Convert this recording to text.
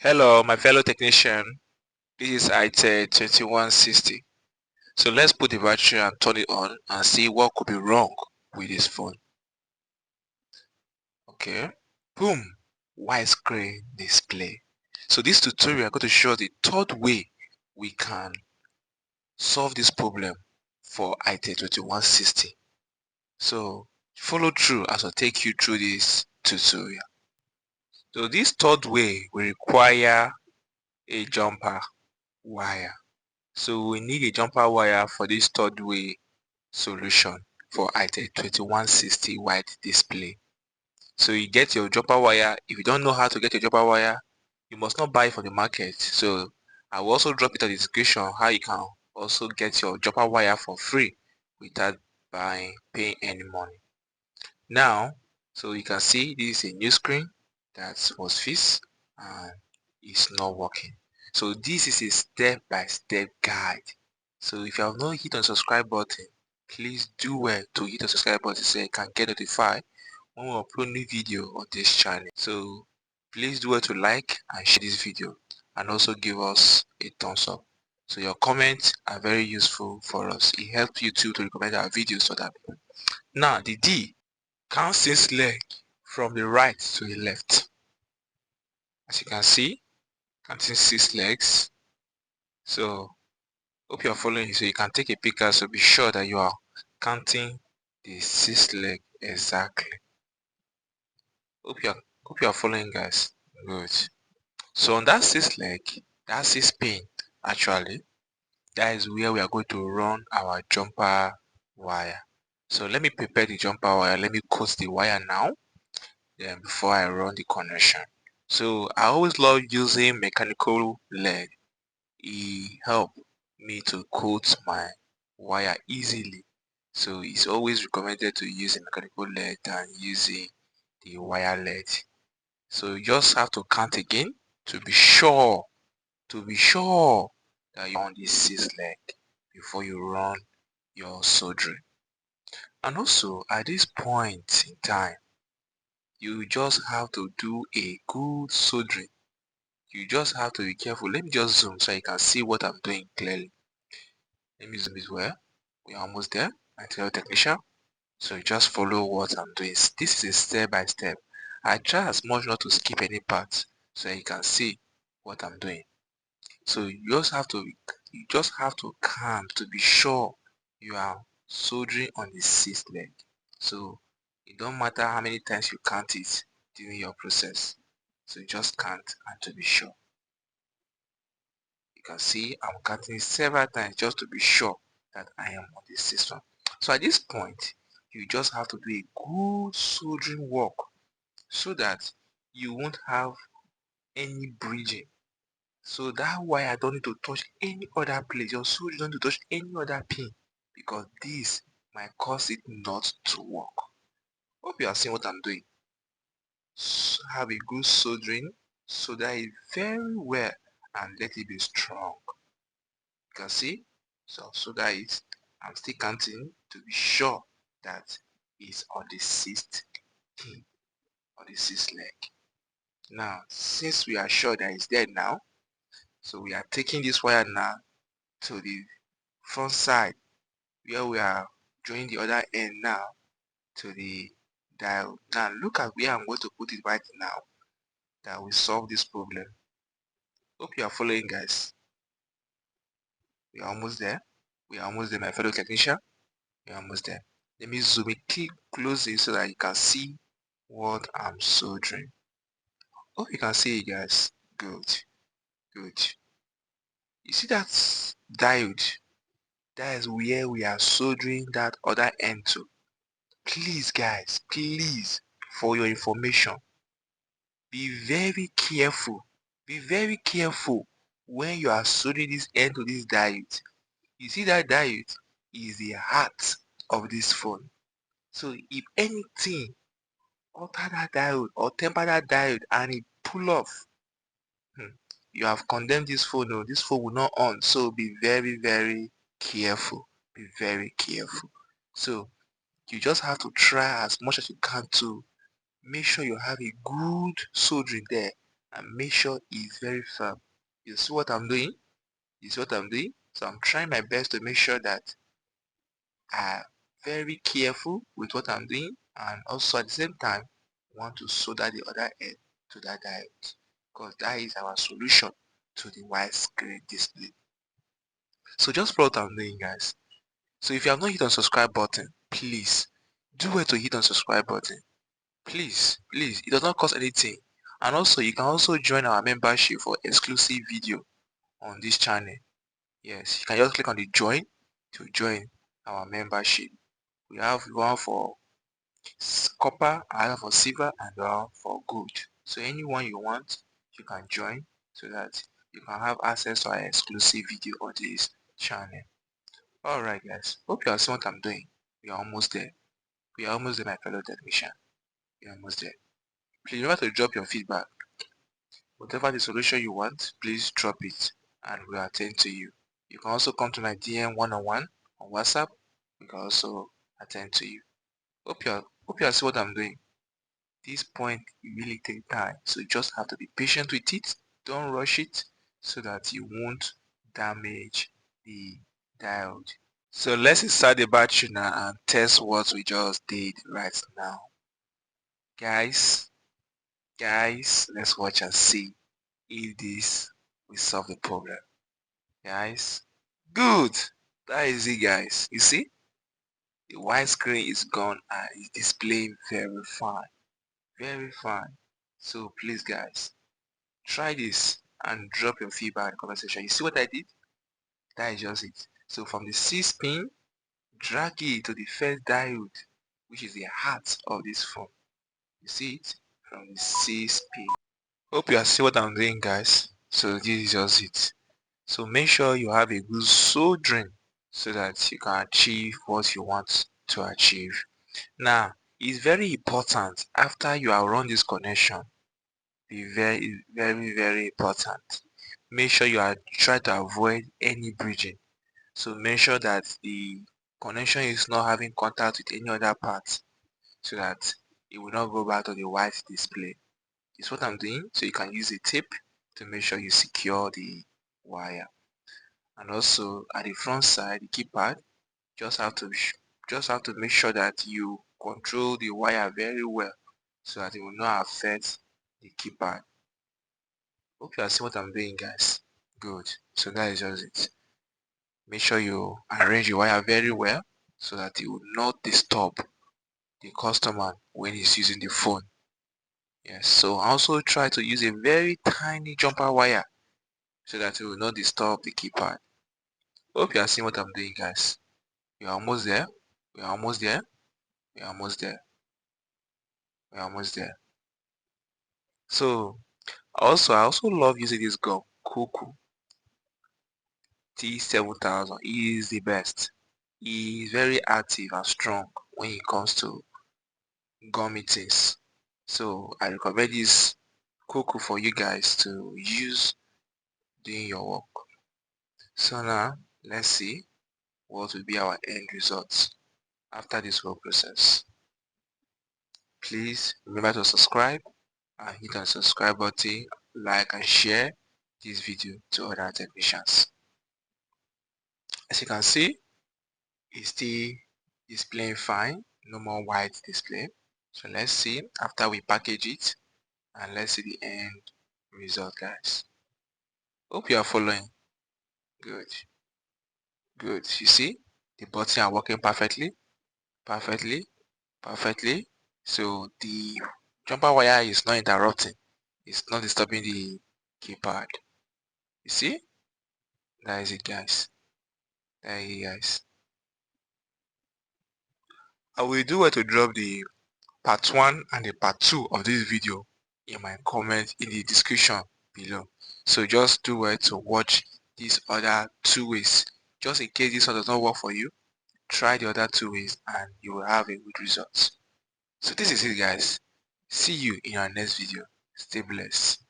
Hello, my fellow technician. This is itel 2160. So let's put the battery and turn it on and see what could be wrong with this phone. Okay. Boom. Widescreen display. So this tutorial I'm going to show the third way we can solve this problem for itel 2160. So follow through as I take you through this tutorial. So this third way will require a jumper wire. So we need a jumper wire for this third way solution for itel 2160 wide display. So you get your jumper wire. If you don't know how to get your jumper wire, you must not buy it from the market. So I will also drop it on the description how you can also get your jumper wire for free without paying any money. Now, so you can see this is a new screen that was fixed and it's not working. So this is a step-by-step guide. So if you have not hit on subscribe button, please do well to hit the subscribe button so you can get notified when we upload new video on this channel. So please do well to like and share this video and also give us a thumbs up. So your comments are very useful for us. It helps YouTube to recommend our videos to other people. Now the D, count 6 legs from the right to the left. As you can see, counting 6 legs. So hope you are following, so you can take a picture so be sure that you are counting the 6 leg exactly. Hope you are following, guys. Good. So on that 6 leg, that 6 pin actually, that is where we are going to run our jumper wire. So let me prepare the jumper wire. Let me cut the wire now, then before I run the connection. So I always love using mechanical leg. It helps me to cut my wire easily. So it's always recommended to use a mechanical leg than using the wire lead. So you just have to count again to be sure that you're on the 6th leg before you run your soldering. And also at this point in time, you just have to do a good soldering. You just have to be careful. Let me just zoom so you can see what I'm doing clearly. Let me zoom as well. We're almost there. I tell technician. So you just follow what I'm doing. This is a step by step. I try as much not to skip any part so you can see what I'm doing. So you just have to count to be sure you are soldering on the 6th leg. So it don't matter how many times you count it during your process. So you just count and to be sure. You can see I'm counting several times just to be sure that I am on the 6th one. So at this point, you just have to do a good soldering work so that you won't have any bridging. So that wire don't need to touch any other place. Your solder don't need to touch any other pin because this might cause it not to work. Hope you are seeing what I'm doing. So have a good soldering, solder it very well and let it be strong. You can see, so that is, I'm still counting to be sure that it's on the 6th pin, on the 6th leg. Now, since we are sure that it's there now, so we are taking this wire now to the front side where we are joining the other end now to the diode. Now look at where I'm going to put it right now that will solve this problem. Hope you are following, guys. We are almost there. We are almost there, my fellow technician. We are almost there. Let me zoom it closely so that you can see what I'm soldering. Hope you can see it, guys. Good. Good. You see that diode? That is where we are soldering that other end to. Please, guys, please, for your information, be very careful. Be very careful when you are soldering this end to this diode. You see that diode is the heart of this phone. So if anything alter that diode or temper that diode and it pull off, you have condemned this phone. Oh, this phone will not on. So be very, very careful. Be very careful. So you just have to try as much as you can to make sure you have a good soldering there and make sure it's very firm. You see what I'm doing? You see what I'm doing? So I'm trying my best to make sure that I'm very careful with what I'm doing, and also at the same time want to solder the other end to that diode, because that is our solution to the widescreen display. So just follow what I'm doing, guys. So if you have not hit on subscribe button, please do it to hit on subscribe button. Please, it does not cost anything. And also you can also join our membership for exclusive video on this channel. Yes, you can just click on the join to join our membership. We have one for copper, another for silver, and one for gold. So anyone you want, you can join so that you can have access to our exclusive video on this channel. Alright guys, hope you are seeing what I'm doing. We are almost there. We are almost there, my fellow technician. We are almost there. Please remember to drop your feedback. Whatever the solution you want, please drop it and we'll attend to you. You can also come to my DM one-on-one on WhatsApp. We can also attend to you. Hope you are seeing what I'm doing. This point really take time, so you just have to be patient with it. Don't rush it so that you won't damage the diode. So let's insert the battery now and test what we just did right now. Guys, let's watch and see if this will solve the problem. Guys, good. That is it, guys. You see, the widescreen is gone and it's displaying very fine. Very fine. So please, guys, try this and drop your feedback in the comment section. You see what I did? That is just it. So from the C pin, drag it to the first diode, which is the heart of this phone. You see it? From the C pin. Hope you are seeing what I'm doing, guys. So this is just it. So make sure you have a good soldering so that you can achieve what you want to achieve. Now, it's very important after you have run this connection. Very important. Make sure you are try to avoid any bridging. So make sure that the connection is not having contact with any other part so that it will not go back to the white display. It's what I'm doing. So you can use a tape to make sure you secure the wire. And also at the front side, the keypad, just have to make sure that you control the wire very well so that it will not affect the keypad. Hope you are seeing what I'm doing, guys. Good. So that is just it. Make sure you arrange your wire very well so that it will not disturb the customer when he's using the phone. Yes, so also try to use a very tiny jumper wire so that it will not disturb the keypad. Hope you are seeing what I'm doing, guys. We are almost there. We are almost there. We are almost there. We are almost there. So I also love using this gum, Cuckoo T7000. He is the best. He is very active and strong when it comes to gum meetings. So I recommend this Cuckoo for you guys to use doing your work. So now let's see what will be our end results after this whole process. Please remember to subscribe and hit the subscribe button, like and share this video to other technicians. As you can see, it's still displaying fine, no more white display. So let's see after we package it and let's see the end result, guys. Hope you are following. Good. You see the buttons are working perfectly. So the jumper wire is not interrupting. It's not disturbing the keypad. You see? That is it, guys. There you guys. I will do it to drop the part 1 and the part 2 of this video in my comment in the description below. So just do it to watch these other 2 ways. Just in case this one does not work for you, try the other 2 ways and you will have a good result. So this is it, guys. See you in our next video. Stay blessed.